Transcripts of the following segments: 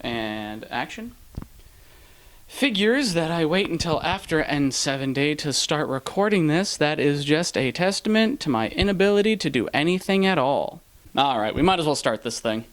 And action. Figures that I wait until after N7 day to start recording this. That is just a testament to my inability to do anything at all. Alright, we might as well start this thing.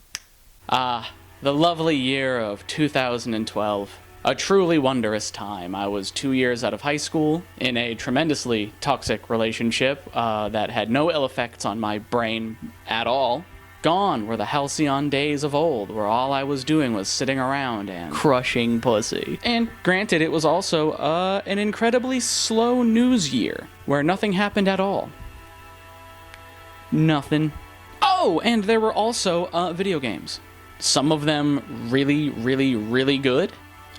The lovely year of 2012. A truly wondrous time. I was 2 years out of high school in a tremendously toxic relationship that had no ill effects on my brain at all. Gone were the halcyon days of old, where all I was doing was sitting around and crushing pussy. And granted, it was also an incredibly slow news year, where nothing happened at all. Nothing. Oh, and there were also video games. Some of them really, really, really good.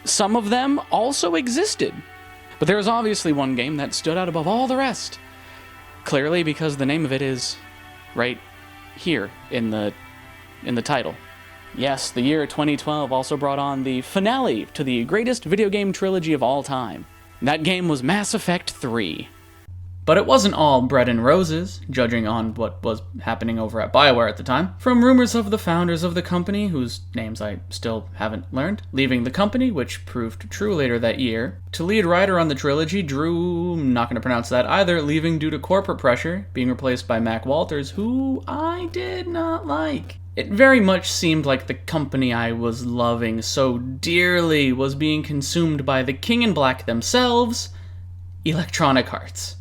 Some of them also existed. But there was obviously one game that stood out above all the rest. Clearly because the name of it is right here in the title. Yes, the year 2012 also brought on the finale to the greatest video game trilogy of all time. That game was Mass Effect 3. But it wasn't all bread and roses, judging on what was happening over at BioWare at the time. From rumors of the founders of the company, whose names I still haven't learned, leaving the company, which proved true later that year, to lead writer on the trilogy, Drew, not going to pronounce that either, leaving due to corporate pressure, being replaced by Mac Walters, who I did not like. It very much seemed like the company I was loving so dearly was being consumed by the King in Black themselves, Electronic Arts.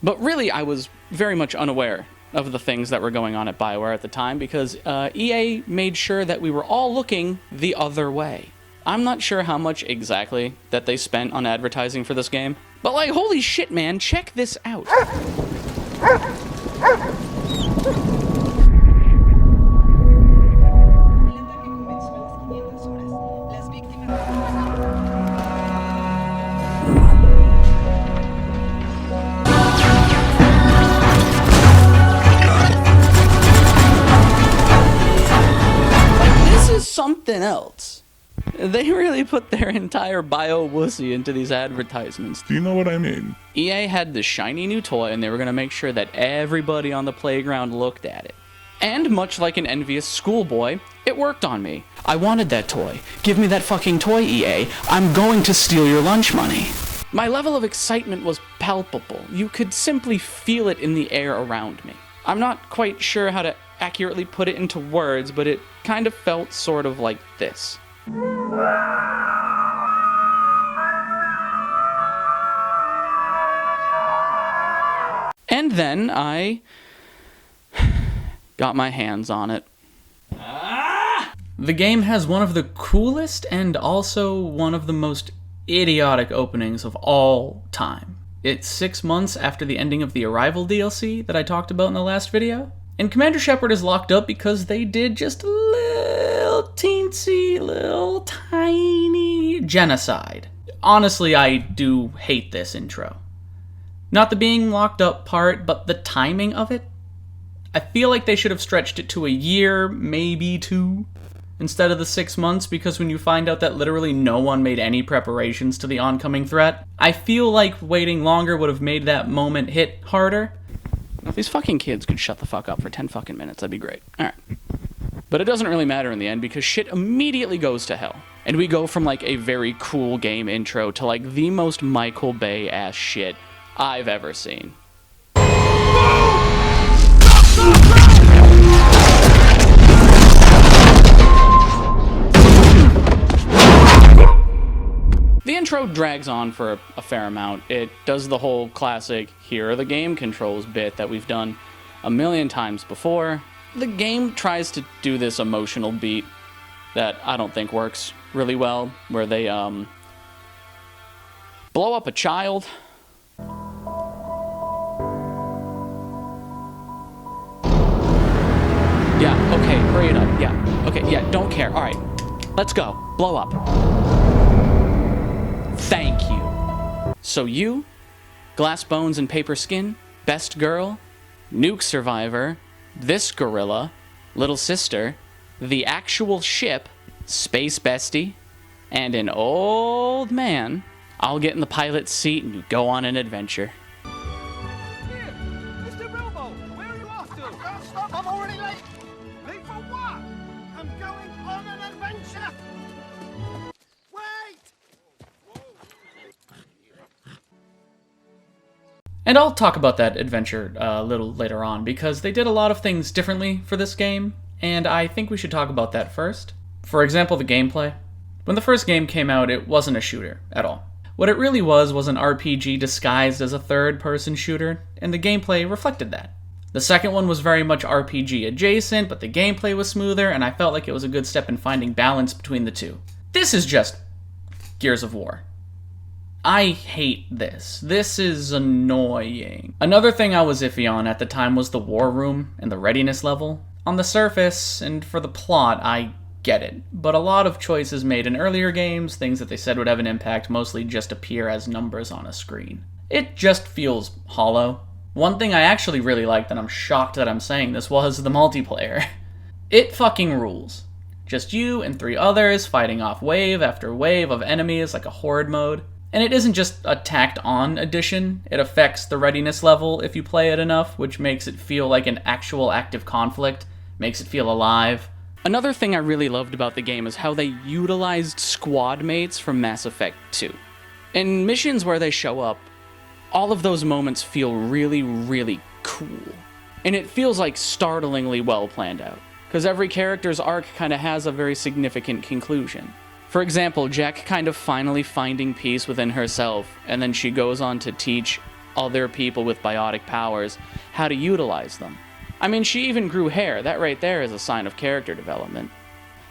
But really, I was very much unaware of the things that were going on at BioWare at the time because EA made sure that we were all looking the other way. I'm not sure how much exactly that they spent on advertising for this game, but like, holy shit, man, check this out. Something else. They really put their entire bio-wussy into these advertisements. Do you know what I mean? EA had this shiny new toy and they were going to make sure that everybody on the playground looked at it. And much like an envious schoolboy, it worked on me. I wanted that toy. Give me that fucking toy, EA. I'm going to steal your lunch money. My level of excitement was palpable. You could simply feel it in the air around me. I'm not quite sure how to accurately put it into words, but it kind of felt sort of like this. And then I got my hands on it. The game has one of the coolest and also one of the most idiotic openings of all time. It's 6 months after the ending of the Arrival DLC that I talked about in the last video. And Commander Shepard is locked up because they did just a little teensy, little tiny genocide. Honestly, I do hate this intro. Not the being locked up part, but the timing of it. I feel like they should have stretched it to a year, maybe 2, instead of the 6 months, because when you find out that literally no one made any preparations to the oncoming threat, I feel like waiting longer would have made that moment hit harder. If these fucking kids could shut the fuck up for 10 fucking minutes, that'd be great. Alright. But it doesn't really matter in the end because shit immediately goes to hell. And we go from like a very cool game intro to like the most Michael Bay ass shit I've ever seen. The intro drags on for a fair amount. It does the whole classic, here are the game controls bit that we've done a million times before. The game tries to do this emotional beat that I don't think works really well, where they blow up a child. Yeah, okay, hurry it up. Yeah, okay, yeah, don't care. Alright, let's go. Blow up. Thank you. So you, Glass Bones and Paper Skin, Best Girl, Nuke Survivor, this gorilla, Little Sister, the actual ship, Space Bestie, and an old man, I'll get in the pilot's seat and go on an adventure. I'm going on an adventure! Wait! And I'll talk about that adventure a little later on, because they did a lot of things differently for this game, and I think we should talk about that first. For example, the gameplay. When the first game came out, it wasn't a shooter at all. What it really was an RPG disguised as a third-person shooter, and the gameplay reflected that. The second one was very much RPG adjacent, but the gameplay was smoother, and I felt like it was a good step in finding balance between the two. This is just Gears of War. I hate this. This is annoying. Another thing I was iffy on at the time was the war room and the readiness level. On the surface, and for the plot, I get it, but a lot of choices made in earlier games, things that they said would have an impact, mostly just appear as numbers on a screen. It just feels hollow. One thing I actually really liked, and I'm shocked that I'm saying this, was the multiplayer. It fucking rules. Just you and 3 others fighting off wave after wave of enemies like a horde mode. And it isn't just a tacked-on addition, it affects the readiness level if you play it enough, which makes it feel like an actual active conflict, makes it feel alive. Another thing I really loved about the game is how they utilized squad mates from Mass Effect 2. In missions where they show up, all of those moments feel really, really cool. And it feels like startlingly well planned out, because every character's arc kind of has a very significant conclusion. For example, Jack kind of finally finding peace within herself, and then she goes on to teach other people with biotic powers how to utilize them. I mean, she even grew hair. That right there is a sign of character development.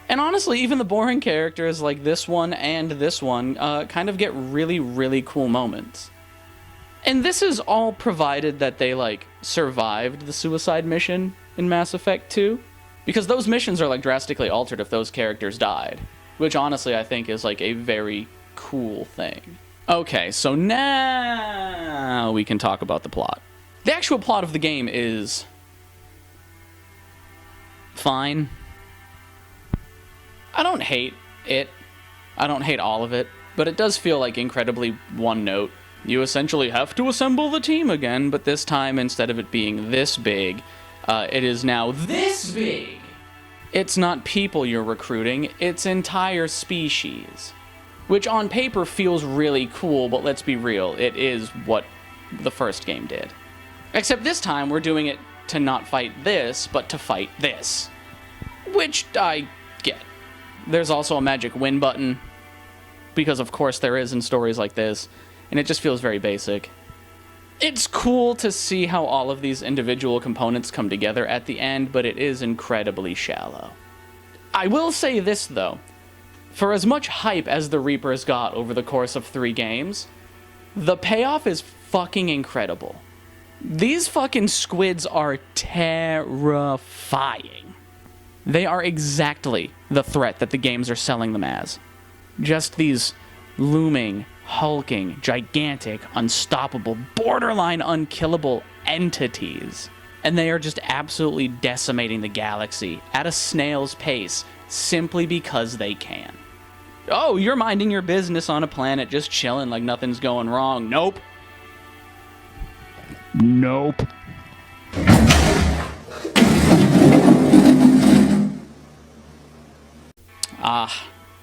And honestly, even the boring characters like this one and this one kind of get really, really cool moments. And this is all provided that they, survived the suicide mission in Mass Effect 2. Because those missions are, drastically altered if those characters died. Which, honestly, I think is, a very cool thing. Okay, so now we can talk about the plot. The actual plot of the game is fine. I don't hate it. I don't hate all of it. But it does feel incredibly one note. You essentially have to assemble the team again, but this time, instead of it being this big, it is now this big. It's not people you're recruiting, it's entire species. Which on paper feels really cool, but let's be real, it is what the first game did. Except this time we're doing it to not fight this, but to fight this. Which I get. There's also a magic win button, because of course there is in stories like this, and it just feels very basic. It's cool to see how all of these individual components come together at the end, but it is incredibly shallow. I will say this, though. For as much hype as the Reapers got over the course of 3 games, the payoff is fucking incredible. These fucking squids are terrifying. They are exactly the threat that the games are selling them as. Just these looming, hulking, gigantic, unstoppable, borderline unkillable entities. And they are just absolutely decimating the galaxy at a snail's pace simply because they can. Oh, you're minding your business on a planet just chilling like nothing's going wrong. Nope. Nope.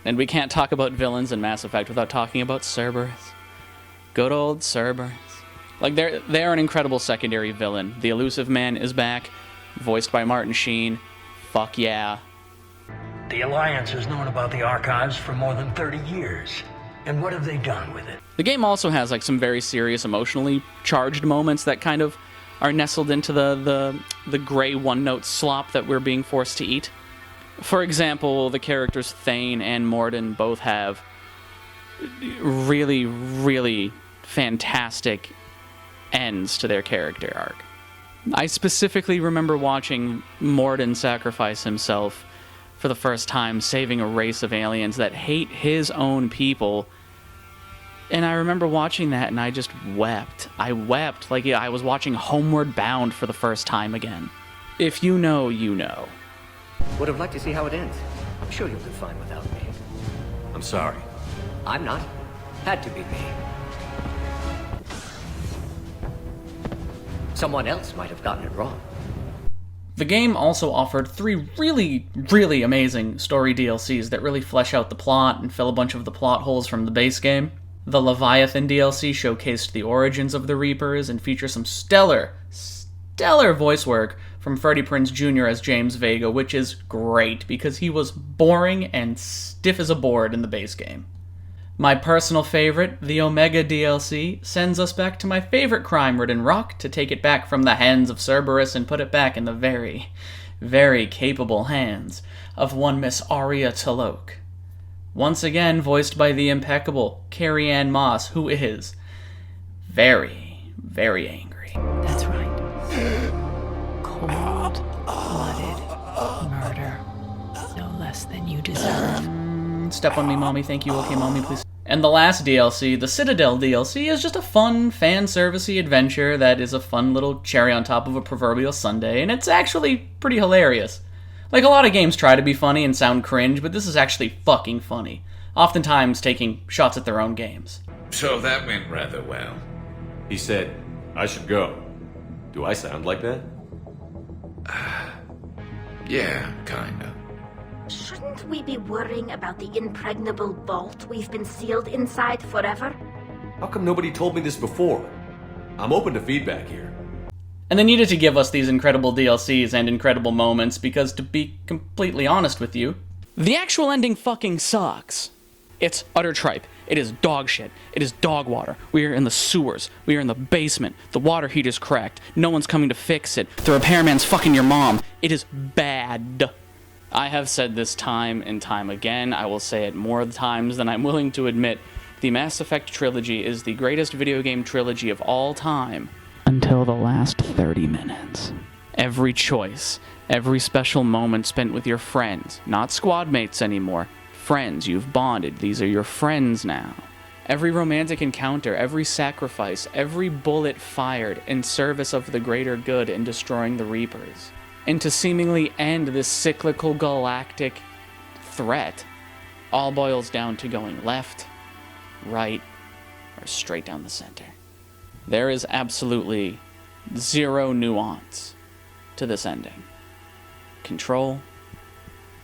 And we can't talk about villains in Mass Effect without talking about Cerberus. Good old Cerberus. They are an incredible secondary villain. The Elusive Man is back, voiced by Martin Sheen. Fuck yeah. The Alliance has known about the archives for more than 30 years. And what have they done with it? The game also has some very serious, emotionally charged moments that kind of are nestled into the gray one-note slop that we're being forced to eat. For example, the characters Thane and Mordin both have really, really fantastic ends to their character arc. I specifically remember watching Mordin sacrifice himself for the first time, saving a race of aliens that hate his own people. And I remember watching that and I just wept. I wept like I was watching Homeward Bound for the first time again. If you know, you know. Would have liked to see how it ends. I'm sure you'll do fine without me. I'm sorry. I'm not. Had to be me. Someone else might have gotten it wrong. The game also offered 3 really, really amazing story DLCs that really flesh out the plot and fill a bunch of the plot holes from the base game. The Leviathan DLC showcased the origins of the Reapers and features some stellar voice work from Freddie Prinze Jr. as James Vega, which is great because he was boring and stiff as a board in the base game. My personal favorite, the Omega DLC, sends us back to my favorite crime-ridden rock to take it back from the hands of Cerberus and put it back in the very, very capable hands of one Miss Aria Talok. Once again voiced by the impeccable Carrie Ann Moss, who is very, very angry. That's right. Cold-blooded murder. No less than you deserve. Step on me, mommy. Thank you. Okay, mommy, please. And the last DLC, the Citadel DLC, is just a fun, fan-servicey adventure that is a fun little cherry on top of a proverbial sundae, and it's actually pretty hilarious. Like, a lot of games try to be funny and sound cringe, but this is actually fucking funny. Oftentimes taking shots at their own games. So that went rather well. He said, I should go. Do I sound like that? Yeah, kinda. Shouldn't we be worrying about the impregnable vault we've been sealed inside forever? How come nobody told me this before? I'm open to feedback here. And they needed to give us these incredible DLCs and incredible moments because, to be completely honest with you, the actual ending fucking sucks. It's utter tripe. It is dog shit. It is dog water. We are in the sewers. We are in the basement. The water heat is cracked. No one's coming to fix it. The repairman's fucking your mom. It is bad. I have said this time and time again. I will say it more times than I'm willing to admit. The Mass Effect trilogy is the greatest video game trilogy of all time. Until the last 30 minutes. Every choice, every special moment spent with your friends, not squad mates anymore. Friends, you've bonded. These are your friends now. Every romantic encounter, every sacrifice, every bullet fired in service of the greater good in destroying the Reapers. And to seemingly end this cyclical galactic threat, all boils down to going left, right, or straight down the center. There is absolutely zero nuance to this ending. Control,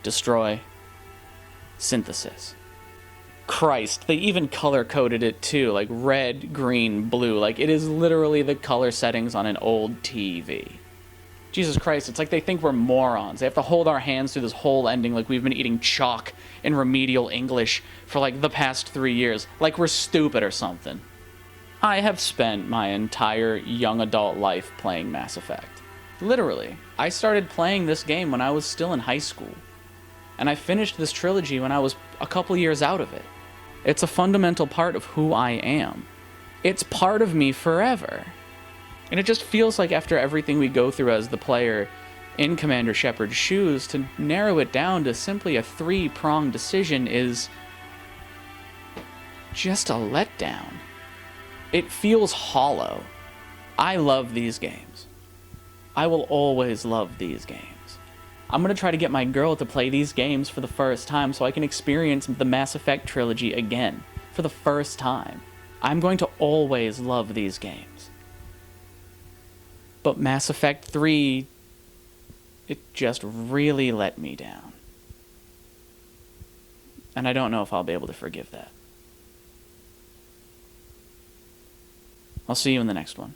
destroy, synthesis. Christ, they even color-coded it too, like red, green, blue. Like, it is literally the color settings on an old TV. Jesus Christ, it's like they think we're morons. They have to hold our hands through this whole ending like we've been eating chalk in remedial English for like the past 3 years. Like we're stupid or something. I have spent my entire young adult life playing Mass Effect. Literally. I started playing this game when I was still in high school. And I finished this trilogy when I was a couple years out of it. It's a fundamental part of who I am. It's part of me forever. And it just feels like after everything we go through as the player in Commander Shepard's shoes, to narrow it down to simply a 3-pronged decision is just a letdown. It feels hollow. I love these games. I will always love these games. I'm going to try to get my girl to play these games for the first time so I can experience the Mass Effect trilogy again for the first time. I'm going to always love these games. But Mass Effect 3, it just really let me down. And I don't know if I'll be able to forgive that. I'll see you in the next one.